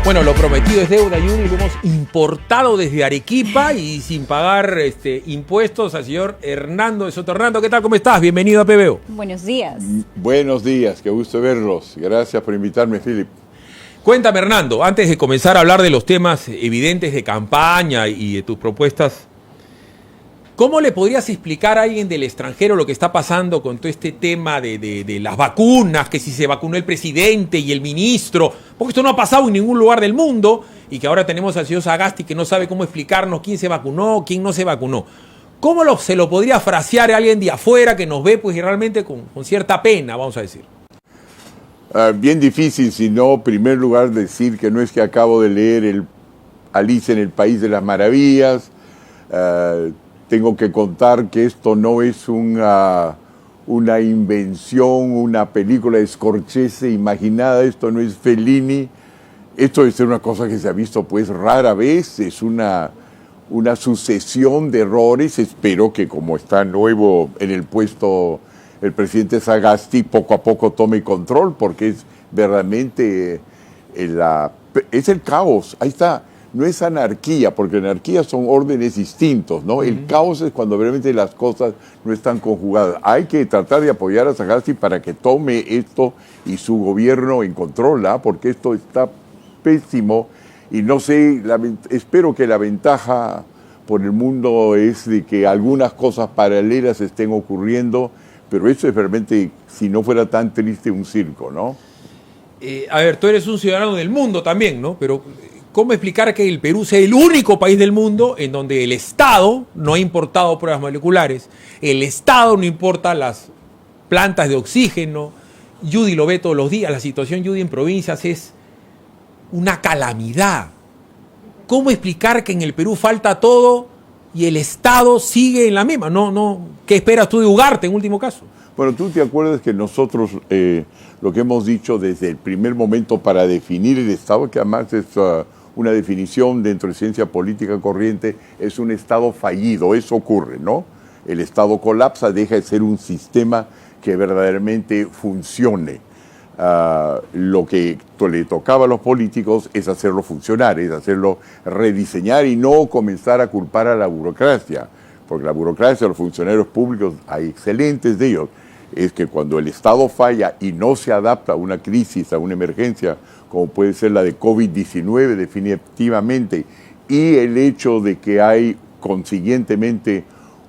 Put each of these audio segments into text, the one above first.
Bueno, lo prometido es deuda, Judy, lo hemos importado desde Arequipa y sin pagar impuestos al señor Hernando de Soto. Hernando, ¿qué tal? ¿Cómo estás? Bienvenido a PBO. Buenos días. Buenos días, qué gusto verlos. Gracias por invitarme, Philip. Cuéntame, Hernando, antes de comenzar a hablar de los temas evidentes de campaña y de tus propuestas, ¿cómo le podrías explicar a alguien del extranjero lo que está pasando con todo este tema de las vacunas, que si se vacunó el presidente y el ministro? Porque esto no ha pasado en ningún lugar del mundo y que ahora tenemos al señor Sagasti que no sabe cómo explicarnos quién se vacunó, quién no se vacunó. ¿Cómo se lo podría frasear a alguien de afuera que nos ve pues realmente con cierta pena, vamos a decir? Bien difícil, sino en primer lugar decir que no es que acabo de leer Alicia en el País de las Maravillas. Tengo que contar que esto no es una invención, una película de Scorsese imaginada, esto no es Fellini, esto es una cosa que se ha visto pues rara vez, es una sucesión de errores. Espero que como está nuevo en el puesto el presidente Sagasti, poco a poco tome control, porque es verdaderamente es el caos, ahí está. No es anarquía, porque anarquía son órdenes distintos, ¿no? El caos es cuando realmente las cosas no están conjugadas. Hay que tratar de apoyar a Sagasti para que tome esto y su gobierno en control, ¿ah? Porque esto está pésimo y no sé, espero que la ventaja por el mundo es de que algunas cosas paralelas estén ocurriendo, pero eso es realmente, si no fuera tan triste, un circo, ¿no? A ver, tú eres un ciudadano del mundo también, ¿no? Pero ¿cómo explicar que el Perú sea el único país del mundo en donde el Estado no ha importado pruebas moleculares, el Estado no importa las plantas de oxígeno? Judy lo ve todos los días, la situación, Judy, en provincias es una calamidad. ¿Cómo explicar que en el Perú falta todo y el Estado sigue en la misma? ¿Qué esperas tú de Ugarte en último caso? Bueno, tú te acuerdas que nosotros lo que hemos dicho desde el primer momento para definir el Estado, que además es una definición dentro de ciencia política corriente, es un Estado fallido. Eso ocurre, ¿no? El Estado colapsa, deja de ser un sistema que verdaderamente funcione. Lo que le tocaba a los políticos es hacerlo funcionar, es hacerlo rediseñar y no comenzar a culpar a la burocracia, porque la burocracia, los funcionarios públicos, hay excelentes de ellos, es que cuando el Estado falla y no se adapta a una crisis, a una emergencia, como puede ser la de COVID-19 definitivamente, y el hecho de que hay consiguientemente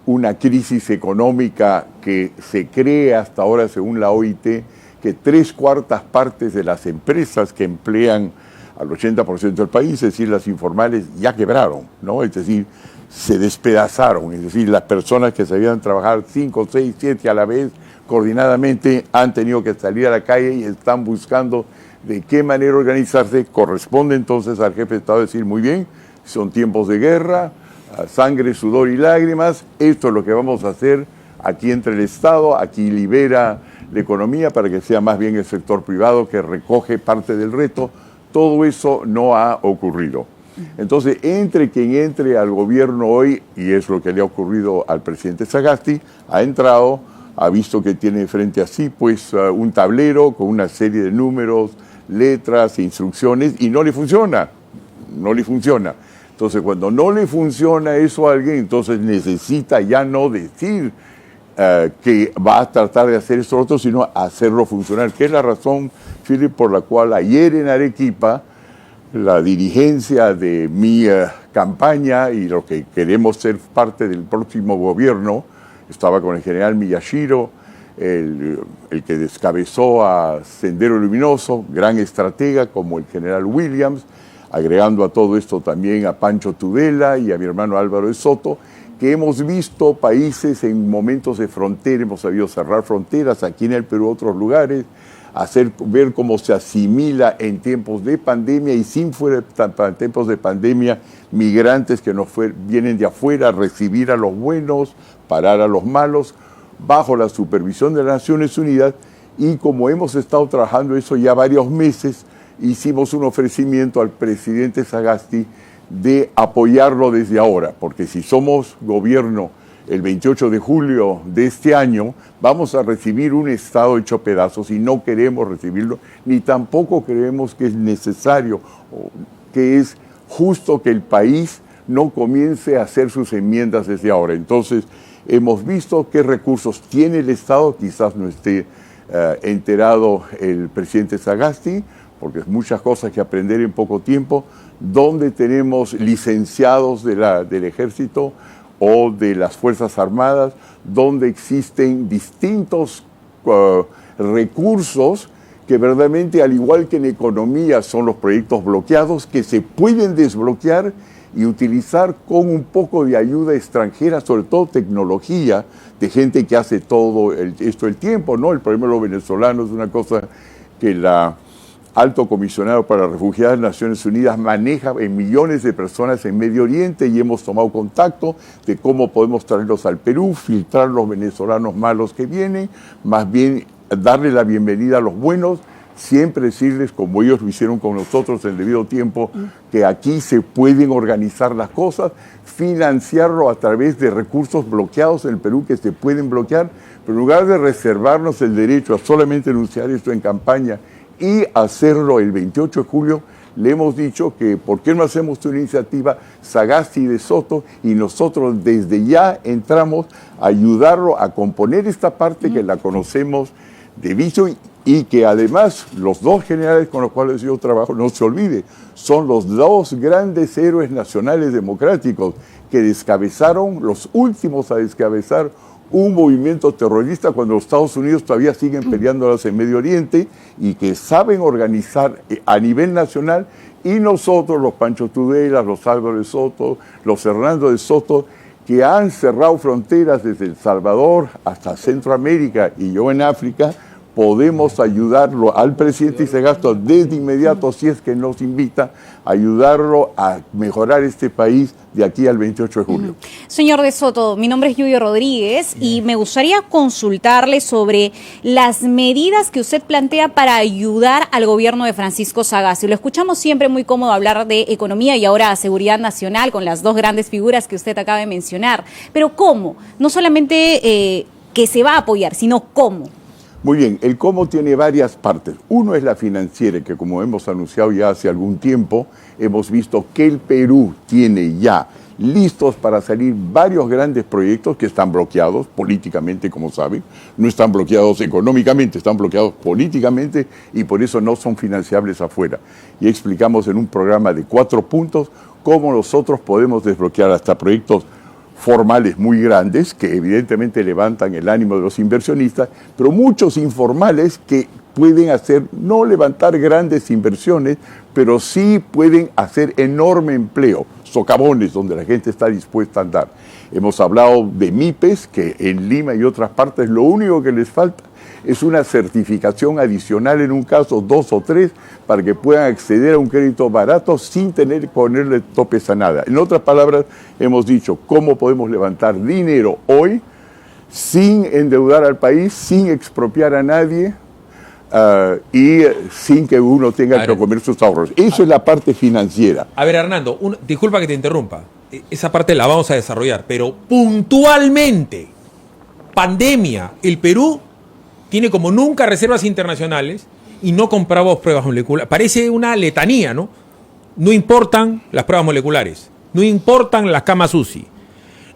una crisis económica que se cree hasta ahora, según la OIT, que 3/4 partes de las empresas que emplean al 80% del país, es decir, las informales, ya quebraron, ¿no? Es decir, se despedazaron, es decir, las personas que sabían trabajar 5, 6, 7 a la vez, coordinadamente, han tenido que salir a la calle y están buscando de qué manera organizarse. Corresponde entonces al jefe de Estado decir, muy bien, son tiempos de guerra, sangre, sudor y lágrimas, esto es lo que vamos a hacer, aquí entra el Estado, aquí libera la economía para que sea más bien el sector privado que recoge parte del reto. Todo eso no ha ocurrido. Entonces, entre quien entre al gobierno hoy, y es lo que le ha ocurrido al presidente Sagasti, ha entrado, ha visto que tiene frente a sí pues un tablero con una serie de números, letras, instrucciones, y no le funciona, no le funciona. Entonces, cuando no le funciona eso a alguien, entonces necesita ya no decir que va a tratar de hacer esto otro, sino hacerlo funcionar, que es la razón, Philip, por la cual ayer en Arequipa, la dirigencia de mi campaña y lo que queremos ser parte del próximo gobierno, estaba con el general Miyashiro, el que descabezó a Sendero Luminoso, gran estratega como el general Williams, agregando a todo esto también a Pancho Tudela y a mi hermano Álvaro de Soto, que hemos visto países en momentos de frontera, hemos sabido cerrar fronteras, aquí en el Perú, otros lugares, ver cómo se asimila en tiempos de pandemia y sin fuera tiempos de pandemia, migrantes que vienen de afuera a recibir a los buenos, parar a los malos, bajo la supervisión de las Naciones Unidas. Y como hemos estado trabajando eso ya varios meses, hicimos un ofrecimiento al presidente Sagasti de apoyarlo desde ahora, porque si somos gobierno el 28 de julio de este año, vamos a recibir un Estado hecho pedazos y no queremos recibirlo, ni tampoco creemos que es necesario o que es justo que el país no comience a hacer sus enmiendas desde ahora. Entonces, hemos visto qué recursos tiene el Estado, quizás no esté enterado el presidente Sagasti, porque es muchas cosas que aprender en poco tiempo, donde tenemos licenciados del Ejército o de las Fuerzas Armadas, donde existen distintos recursos que verdaderamente, al igual que en economía, son los proyectos bloqueados, que se pueden desbloquear y utilizar con un poco de ayuda extranjera, sobre todo tecnología, de gente que hace todo esto el tiempo, ¿no? El problema de los venezolanos es una cosa que la Alto Comisionado para Refugiados de Naciones Unidas maneja en millones de personas en Medio Oriente y hemos tomado contacto de cómo podemos traerlos al Perú, filtrar los venezolanos malos que vienen, más bien darle la bienvenida a los buenos, siempre decirles, como ellos lo hicieron con nosotros en el debido tiempo, que aquí se pueden organizar las cosas, financiarlo a través de recursos bloqueados en el Perú que se pueden bloquear, pero en lugar de reservarnos el derecho a solamente anunciar esto en campaña y hacerlo el 28 de julio, le hemos dicho que por qué no hacemos una iniciativa Sagasti de Soto y nosotros desde ya entramos a ayudarlo a componer esta parte que la conocemos de vicio y que además los dos generales con los cuales yo trabajo, no se olvide, son los dos grandes héroes nacionales democráticos que descabezaron, los últimos a descabezar un movimiento terrorista cuando los Estados Unidos todavía siguen peleándolas en Medio Oriente y que saben organizar a nivel nacional, y nosotros, los Pancho Tudelas, los Álvaro de Soto, los Hernando de Soto, que han cerrado fronteras desde El Salvador hasta Centroamérica y yo en África, podemos ayudarlo al presidente Sagasti desde inmediato, si es que nos invita, a ayudarlo a mejorar este país de aquí al 28 de julio. Señor de Soto, mi nombre es Lluvia Rodríguez y me gustaría consultarle sobre las medidas que usted plantea para ayudar al gobierno de Francisco Sagasti. Lo escuchamos siempre muy cómodo hablar de economía y ahora seguridad nacional con las dos grandes figuras que usted acaba de mencionar. Pero ¿cómo? No solamente que se va a apoyar, sino ¿cómo? Muy bien, el cómo tiene varias partes. Uno es la financiera, que como hemos anunciado ya hace algún tiempo, hemos visto que el Perú tiene ya listos para salir varios grandes proyectos que están bloqueados políticamente, como saben. No están bloqueados económicamente, están bloqueados políticamente y por eso no son financiables afuera. Y explicamos en un programa de 4 puntos cómo nosotros podemos desbloquear hasta proyectos formales muy grandes, que evidentemente levantan el ánimo de los inversionistas, pero muchos informales que pueden hacer, no levantar grandes inversiones, pero sí pueden hacer enorme empleo, socavones donde la gente está dispuesta a andar. Hemos hablado de MIPES, que en Lima y otras partes lo único que les falta es una certificación adicional en un caso, 2 o 3, para que puedan acceder a un crédito barato sin tener que ponerle topes a nada. En otras palabras, hemos dicho cómo podemos levantar dinero hoy sin endeudar al país, sin expropiar a nadie y sin que uno tenga que comer sus ahorros. Eso es la parte financiera. A ver, Hernando, disculpa que te interrumpa. Esa parte la vamos a desarrollar, pero puntualmente, pandemia, el Perú tiene como nunca reservas internacionales y no compramos pruebas moleculares. Parece una letanía, ¿no? No importan las pruebas moleculares, no importan las camas UCI,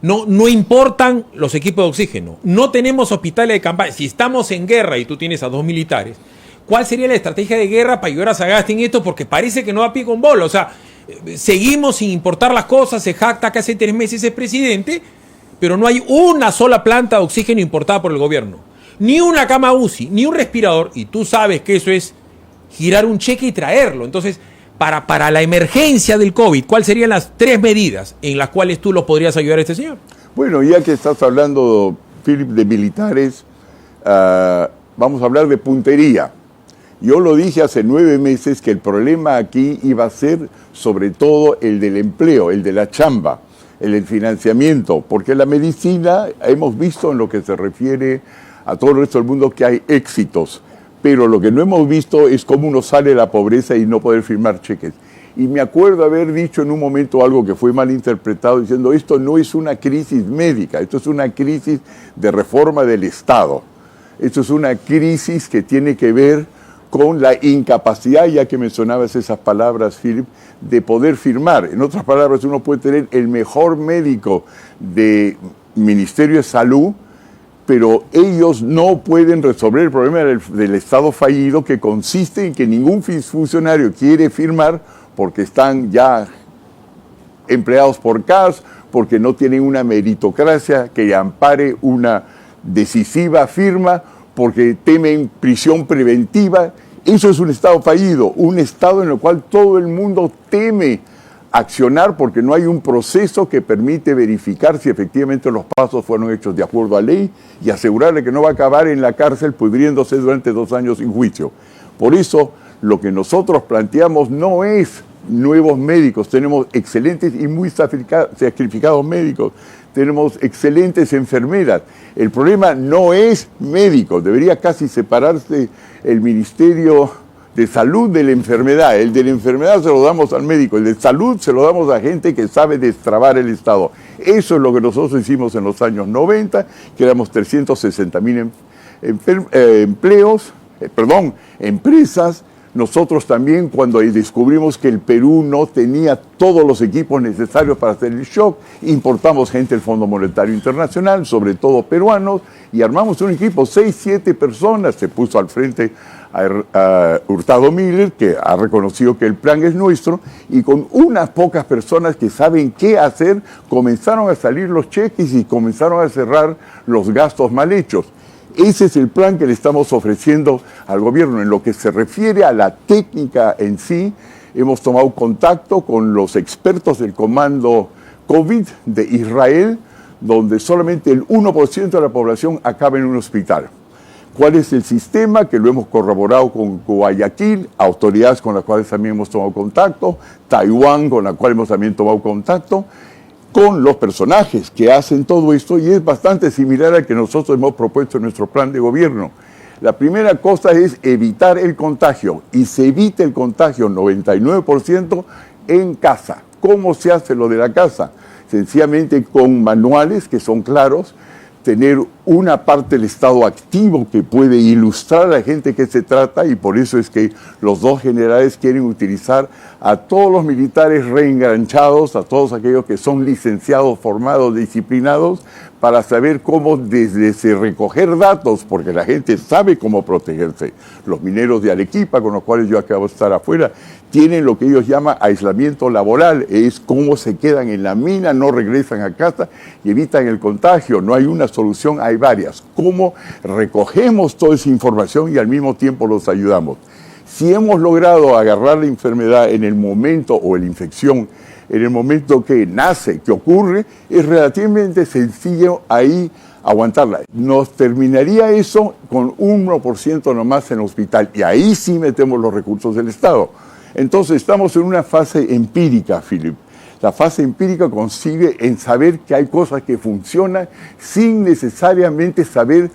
no importan los equipos de oxígeno, no tenemos hospitales de campaña. Si estamos en guerra y tú tienes a 2 militares, ¿cuál sería la estrategia de guerra para ayudar a Sagasti en esto? Porque parece que no da pie con bola. O sea, seguimos sin importar las cosas, se jacta que hace 3 meses es presidente, pero no hay una sola planta de oxígeno importada por el gobierno. Ni una cama UCI, ni un respirador, y tú sabes que eso es girar un cheque y traerlo. Entonces, para la emergencia del COVID, ¿cuáles serían las 3 medidas en las cuales tú lo podrías ayudar a este señor? Bueno, ya que estás hablando, Philip, de militares, vamos a hablar de puntería. Yo lo dije hace 9 meses que el problema aquí iba a ser sobre todo el del empleo, el de la chamba, el del financiamiento, porque la medicina hemos visto en lo que se refiere a todo el resto del mundo que hay éxitos, pero lo que no hemos visto es cómo uno sale de la pobreza y no poder firmar cheques. Y me acuerdo haber dicho en un momento algo que fue mal interpretado, diciendo esto no es una crisis médica, esto es una crisis de reforma del Estado. Esto es una crisis que tiene que ver con la incapacidad, ya que mencionabas esas palabras, Philip, de poder firmar. En otras palabras, uno puede tener el mejor médico del Ministerio de Salud, pero ellos no pueden resolver el problema del Estado fallido, que consiste en que ningún funcionario quiere firmar porque están ya empleados por CAS, porque no tienen una meritocracia que ampare una decisiva firma, porque temen prisión preventiva. Eso es un Estado fallido, un Estado en el cual todo el mundo teme accionar porque no hay un proceso que permite verificar si efectivamente los pasos fueron hechos de acuerdo a ley y asegurarle que no va a acabar en la cárcel pudriéndose durante 2 años sin juicio. Por eso, lo que nosotros planteamos no es nuevos médicos, tenemos excelentes y muy sacrificados médicos, tenemos excelentes enfermeras. El problema no es médico, debería casi separarse el Ministerio de Salud de la enfermedad. El de la enfermedad se lo damos al médico, el de salud se lo damos a gente que sabe destrabar el Estado. Eso es lo que nosotros hicimos en los años 90, creamos 360,000 empresas. Nosotros también, cuando descubrimos que el Perú no tenía todos los equipos necesarios para hacer el shock, importamos gente del Fondo Monetario Internacional, sobre todo peruanos, y armamos un equipo, 6, 7 personas. Se puso al frente a Hurtado Miller, que ha reconocido que el plan es nuestro, y con unas pocas personas que saben qué hacer, comenzaron a salir los cheques y comenzaron a cerrar los gastos mal hechos. Ese es el plan que le estamos ofreciendo al gobierno. En lo que se refiere a la técnica en sí, hemos tomado contacto con los expertos del Comando COVID de Israel, donde solamente el 1% de la población acaba en un hospital. ¿Cuál es el sistema? Que lo hemos corroborado con Guayaquil, autoridades con las cuales también hemos tomado contacto, Taiwán, con la cual hemos también tomado contacto, con los personajes que hacen todo esto, y es bastante similar al que nosotros hemos propuesto en nuestro plan de gobierno. La primera cosa es evitar el contagio, y se evita el contagio 99% en casa. ¿Cómo se hace lo de la casa? Sencillamente con manuales que son claros, tener una parte del Estado activo que puede ilustrar a la gente que se trata, y por eso es que los dos generales quieren utilizar a todos los militares reenganchados, a todos aquellos que son licenciados, formados, disciplinados, para saber cómo desde recoger datos, porque la gente sabe cómo protegerse. Los mineros de Arequipa, con los cuales yo acabo de estar afuera, tienen lo que ellos llaman aislamiento laboral, es cómo se quedan en la mina, no regresan a casa y evitan el contagio. No hay una solución, hay varias. ¿Cómo recogemos toda esa información y al mismo tiempo los ayudamos? Si hemos logrado agarrar la enfermedad en el momento, o la infección, en el momento que nace, que ocurre, es relativamente sencillo ahí aguantarla. Nos terminaría eso con 1% nomás en el hospital, y ahí sí metemos los recursos del Estado. Entonces estamos en una fase empírica, Philip. La fase empírica consiste en saber que hay cosas que funcionan sin necesariamente saber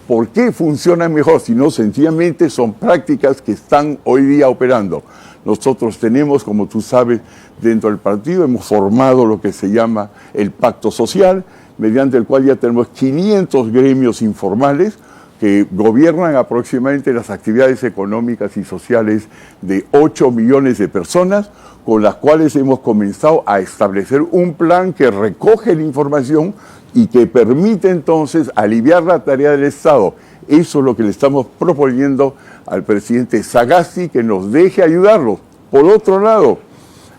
por qué funcionan mejor, sino sencillamente son prácticas que están hoy día operando. Nosotros tenemos, como tú sabes, dentro del partido hemos formado lo que se llama el Pacto Social, mediante el cual ya tenemos 500 gremios informales que gobiernan aproximadamente las actividades económicas y sociales de 8 millones de personas, con las cuales hemos comenzado a establecer un plan que recoge la información y que permite entonces aliviar la tarea del Estado. Eso es lo que le estamos proponiendo al presidente Sagasti, que nos deje ayudarlos. Por otro lado,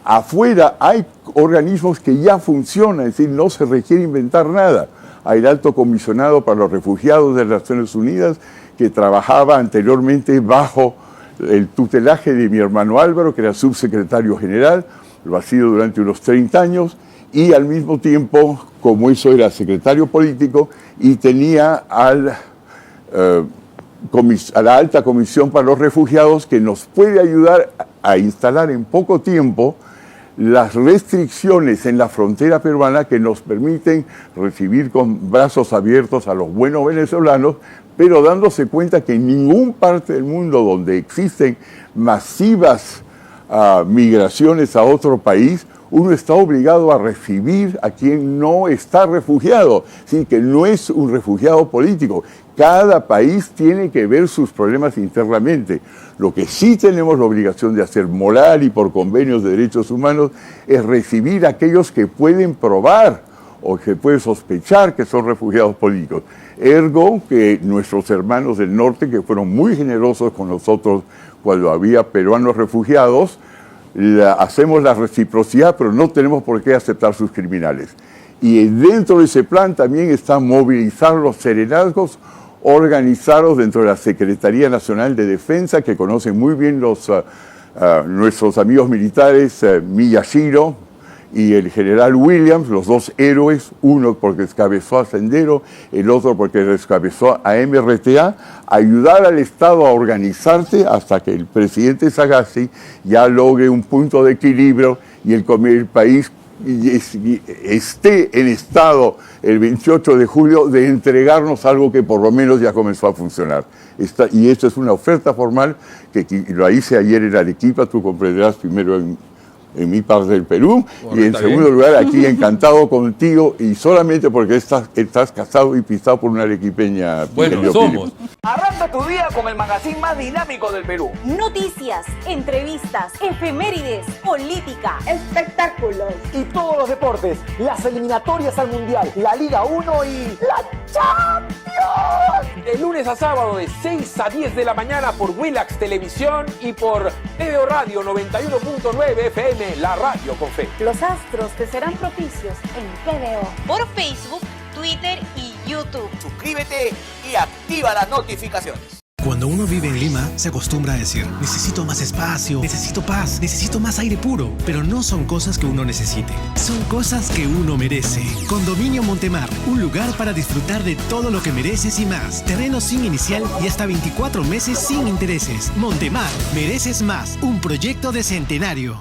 afuera hay organismos que ya funcionan, es decir, no se requiere inventar nada. Hay el Alto Comisionado para los Refugiados de las Naciones Unidas, que trabajaba anteriormente bajo el tutelaje de mi hermano Álvaro, que era subsecretario general, lo ha sido durante unos 30 años, y al mismo tiempo, como eso era secretario político, y tenía a la Alta Comisión para los Refugiados, que nos puede ayudar a instalar en poco tiempo las restricciones en la frontera peruana que nos permiten recibir con brazos abiertos a los buenos venezolanos, pero dándose cuenta que en ninguna parte del mundo donde existen masivas migraciones a otro país, uno está obligado a recibir a quien no está refugiado, ¿sí? Que no es un refugiado político. Cada país tiene que ver sus problemas internamente. Lo que sí tenemos la obligación de hacer moral y por convenios de derechos humanos es recibir a aquellos que pueden probar o que pueden sospechar que son refugiados políticos. Ergo, que nuestros hermanos del norte, que fueron muy generosos con nosotros cuando había peruanos refugiados, hacemos la reciprocidad, pero no tenemos por qué aceptar sus criminales. Y dentro de ese plan también está movilizar los serenazgos organizados dentro de la Secretaría Nacional de Defensa, que conocen muy bien nuestros amigos militares, Miyashiro y el general Williams, los dos héroes, uno porque descabezó a Sendero, el otro porque descabezó a MRTA, ayudar al Estado a organizarse hasta que el presidente Sagasti ya logre un punto de equilibrio y el país esté en estado el 28 de julio de entregarnos algo que por lo menos ya comenzó a funcionar. Y esto es una oferta formal que lo hice ayer en Arequipa, tú comprenderás, primero en mi parte del Perú, y en segundo lugar aquí encantado contigo, y solamente porque estás casado y pisado por una arequipeña. Bueno, somos. Arranca tu día con el magazine más dinámico del Perú. Noticias, entrevistas, efemérides, política, Espectáculos. Y todos los deportes, las eliminatorias al Mundial, la Liga 1 y la Champions. De lunes a sábado de 6 a 10 de la mañana por Willax Televisión y por TVO Radio 91.9 FM, la radio con fe. los astros te serán propicios en TVO. Por Facebook, Twitter y YouTube. Suscríbete y activa las notificaciones. Cuando uno vive en Lima, se acostumbra a decir, necesito más espacio, necesito paz, necesito más aire puro. Pero no son cosas que uno necesite, son cosas que uno merece. Condominio Montemar, un lugar para disfrutar de todo lo que mereces y más. Terreno sin inicial y hasta 24 meses sin intereses. Montemar, mereces más, un proyecto de centenario.